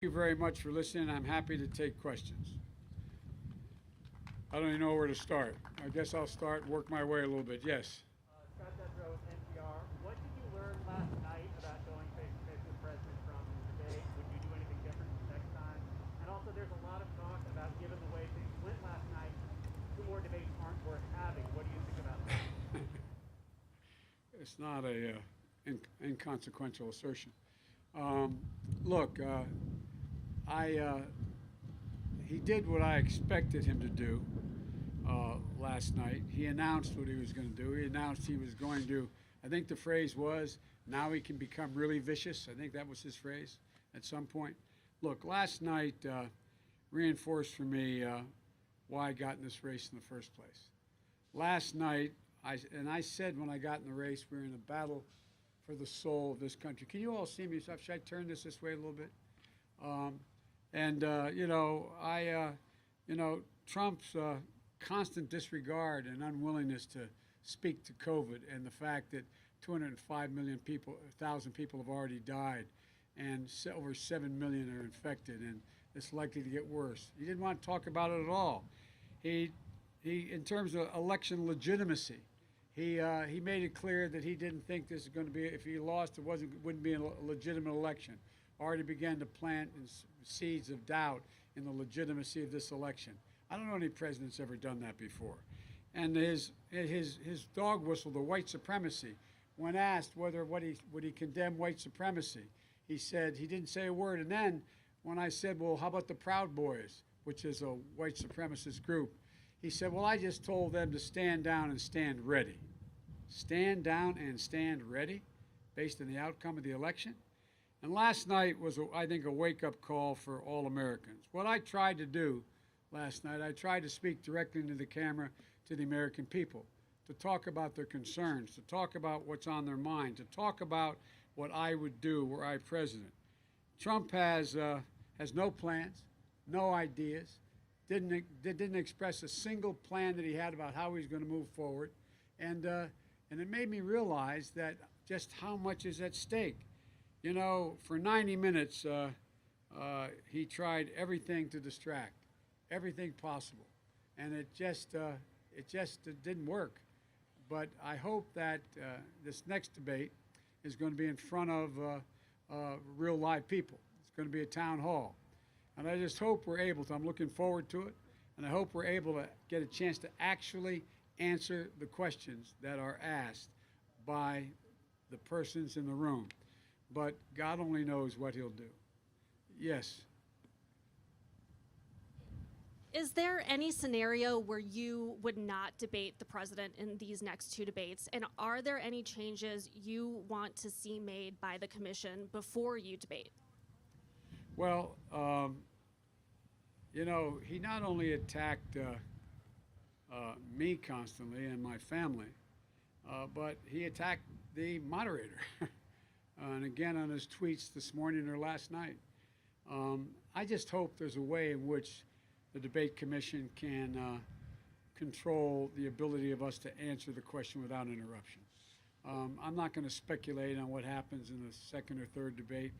you very much for listening. I'm happy to take questions. I don't even know where to start. I guess I'll start and work my way a little bit. Yes. Scott Detrow with NPR. What did you learn last night about going face-to-face with President Trump in the debate? Would you do anything different next time? And also, there's a lot of talk about, given the way things went last night, two more debates aren't worth having. What do you think about that? It's not a inconsequential assertion. Look, he did what I expected him to do last night. He announced what he was going to do. He announced he was going to, I think the phrase was, now he can become really vicious. I think that was his phrase at some point. Look, last night reinforced for me why I got in this race in the first place. Last night, I said when I got in the race, we were in a battle for the soul of this country. Can you all see me? Should I turn this way a little bit? Trump's constant disregard and unwillingness to speak to COVID and the fact that 205 million people, 1,000 people have already died and over 7 million are infected and it's likely to get worse. He didn't want to talk about it at all. He in terms of election legitimacy, he made it clear that he didn't think this was going to be, if he lost, wouldn't be a legitimate election. Already began to plant seeds of doubt in the legitimacy of this election. I don't know any president's ever done that before. And his dog whistle, the white supremacy, when asked would he condemn white supremacy, he said he didn't say a word. And then when I said, well, how about the Proud Boys, which is a white supremacist group, he said, well, I just told them to stand down and stand ready. Stand down and stand ready based on the outcome of the election. And last night was, I think, a wake-up call for all Americans. What I tried to do last night, I tried to speak directly into the camera to the American people, to talk about their concerns, to talk about what's on their mind, to talk about what I would do were I president. Trump has no plans, no ideas, didn't express a single plan that he had about how he's going to move forward, and it made me realize that just how much is at stake. You know, for 90 minutes, he tried everything to distract, everything possible, and it just didn't work. But I hope that this next debate is going to be in front of real live people. It's going to be a town hall, and I just hope we're able to. I'm looking forward to it, and I hope we're able to get a chance to actually answer the questions that are asked by the persons in the room. But God only knows what he'll do. Yes. Is there any scenario where you would not debate the president in these next two debates? And are there any changes you want to see made by the commission before you debate? Well, he not only attacked me constantly and my family, but he attacked the moderator. And again on his tweets this morning or last night. I just hope there's a way in which the debate commission can control the ability of us to answer the question without interruption. I'm not going to speculate on what happens in the second or third debate.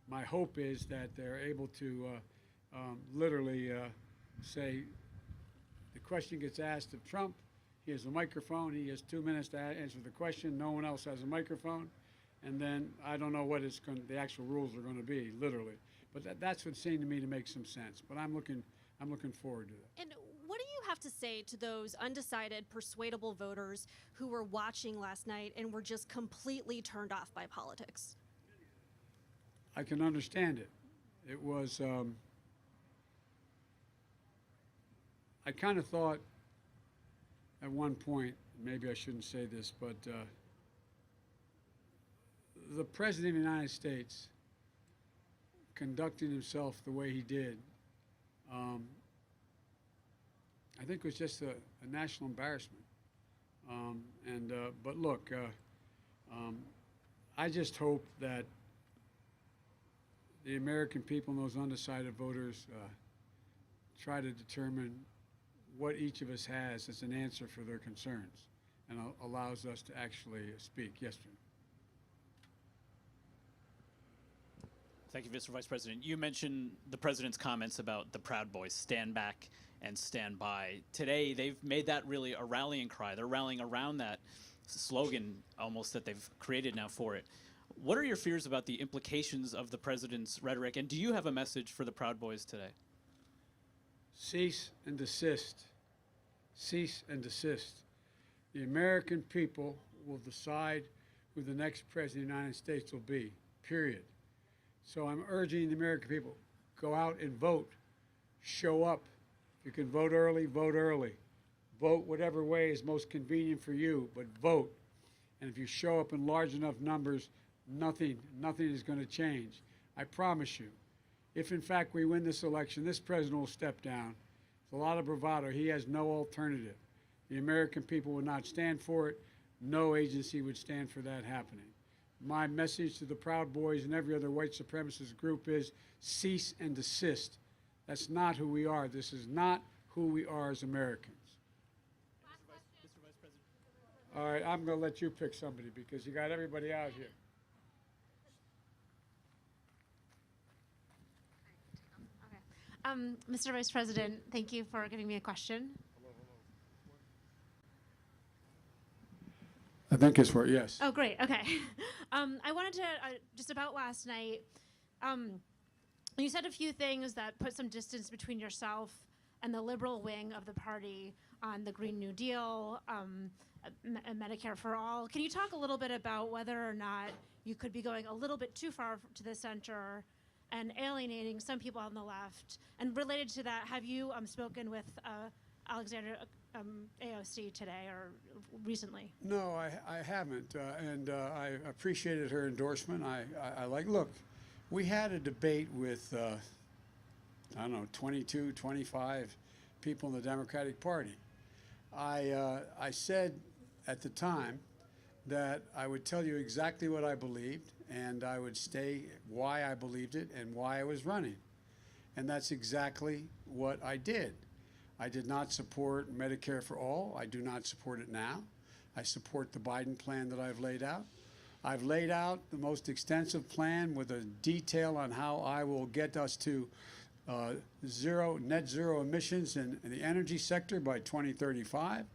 My hope is that they're able to literally say the question gets asked of Trump. He has a microphone. He has 2 minutes to answer the question. No one else has a microphone. And then I don't know what the actual rules are going to be, literally. But that's what seemed to me to make some sense. But I'm looking forward to that. And what do you have to say to those undecided, persuadable voters who were watching last night and were just completely turned off by politics? I can understand it. It was, I kind of thought at one point, maybe I shouldn't say this, but the President of the United States conducting himself the way he did, I think was just a national embarrassment. But look, I just hope that the American people and those undecided voters try to determine what each of us has as an answer for their concerns and allows us to actually speak. Yes, sir. Thank you, Mr. Vice President. You mentioned the president's comments about the Proud Boys, stand back and stand by. Today, they've made that really a rallying cry. They're rallying around that slogan almost that they've created now for it. What are your fears about the implications of the president's rhetoric, and do you have a message for the Proud Boys today? Cease and desist. Cease and desist. The American people will decide who the next president of the United States will be, period. So I'm urging the American people, go out and vote. Show up. If you can vote early, vote early. Vote whatever way is most convenient for you, but vote. And if you show up in large enough numbers, nothing is going to change. I promise you. If in fact we win this election, this president will step down. It's a lot of bravado. He has no alternative. The American people would not stand for it. No agency would stand for that happening. My message to the Proud Boys and every other white supremacist group is cease and desist. That's not who we are. This is not who we are as Americans. Mr. Vice President. All right, I'm going to let you pick somebody because you got everybody out here. Mr. Vice President, thank you for giving me a question. I think it's for yes. Oh, great. Okay. I wanted to, just about last night, you said a few things that put some distance between yourself and the liberal wing of the party on the Green New Deal, Medicare for All. Can you talk a little bit about whether or not you could be going a little bit too far to the center and alienating some people on the left? And related to that, have you spoken with Alexander AOC today or recently? No, I haven't, and I appreciated her endorsement. I like, look, we had a debate with, I don't know, 22, 25 people in the Democratic Party. I said at the time that I would tell you exactly what I believed, and I would state why I believed it and why I was running. And that's exactly what I did. I did not support Medicare for All. I do not support it now. I support the Biden plan that I've laid out. I've laid out the most extensive plan with a detail on how I will get us to net zero emissions in the energy sector by 2035,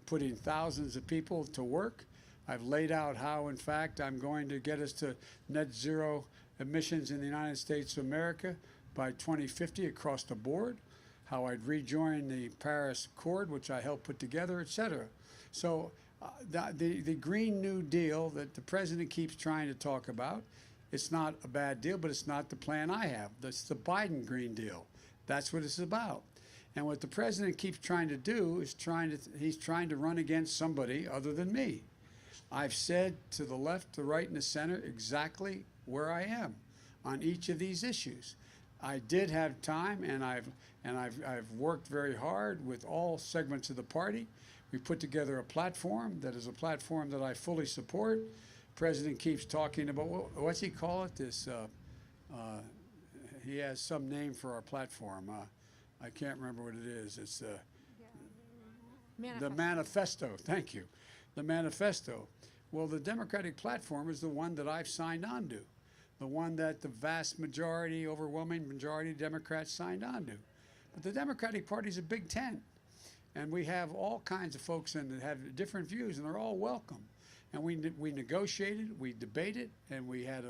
putting thousands of people to work. I've laid out how, in fact, I'm going to get us to net zero emissions in the United States of America by 2050 across the board, how I'd rejoin the Paris Accord, which I helped put together, et cetera. So the Green New Deal that the president keeps trying to talk about, it's not a bad deal, but it's not the plan I have. That's the Biden Green Deal. That's what it's about. And what the president keeps trying to do is he's trying to run against somebody other than me. I've said to the left, the right, and the center exactly where I am on each of these issues. I did have time, and I've worked very hard with all segments of the party. We put together a platform that is a platform that I fully support. President keeps talking about what's he call it? This he has some name for our platform. I can't remember what it is. It's the manifesto. Thank you, the manifesto. Well, the Democratic platform is the one that I've signed on to, the one that the vast majority, overwhelming majority of Democrats signed on to. But the Democratic Party is a big tent, and we have all kinds of folks in that have different views, and they're all welcome. And we negotiated, we debated, and we had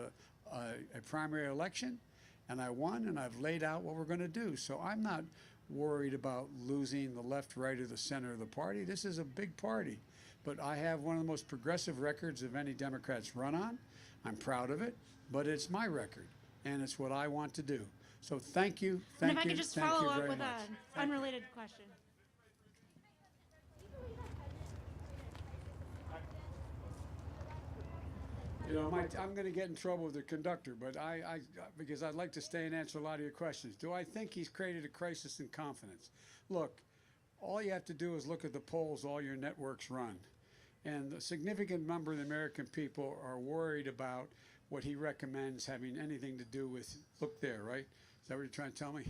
a primary election, and I won, and I've laid out what we're going to do. So I'm not worried about losing the left, right, or the center of the party. This is a big party. But I have one of the most progressive records of any Democrats run on. I'm proud of it, but it's my record, and it's what I want to do. So thank you, And thank if I you, could just thank follow you up very with much. an unrelated question. You know, I'm going to get in trouble with the conductor, but because I'd like to stay and answer a lot of your questions. Do I think he's created a crisis in confidence? Look, all you have to do is look at the polls all your networks run. And a significant number of the American people are worried about what he recommends having anything to do with, look there, right? Is that what you're trying to tell me?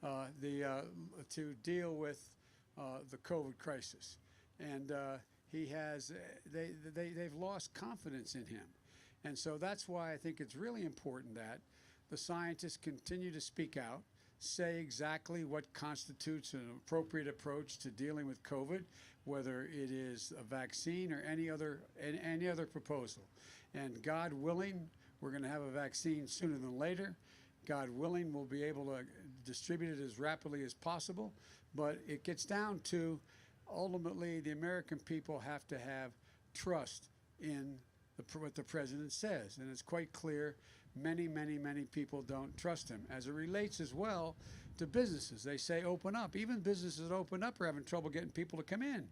To deal with the COVID crisis. And they've lost confidence in him. And so that's why I think it's really important that the scientists continue to speak out, say exactly what constitutes an appropriate approach to dealing with COVID, whether it is a vaccine or any other proposal. And God willing, we're going to have a vaccine sooner than later. God willing, we'll be able to distribute it as rapidly as possible. But it gets down to, ultimately, the American people have to have trust in what the president says. And it's quite clear many, many, many people don't trust him. As it relates as well to businesses, they say open up. Even businesses that open up are having trouble getting people to come in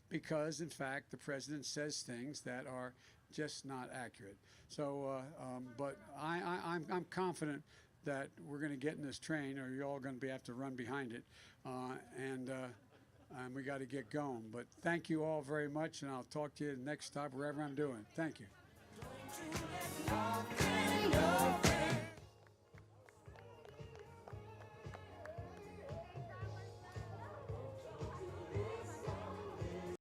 because, in fact, the president says things that are just not accurate. So, but I'm confident that we're going to get in this train, or you're all going to have to run behind it, and we got to get going. But thank you all very much, and I'll talk to you next time, wherever I'm doing. Thank you.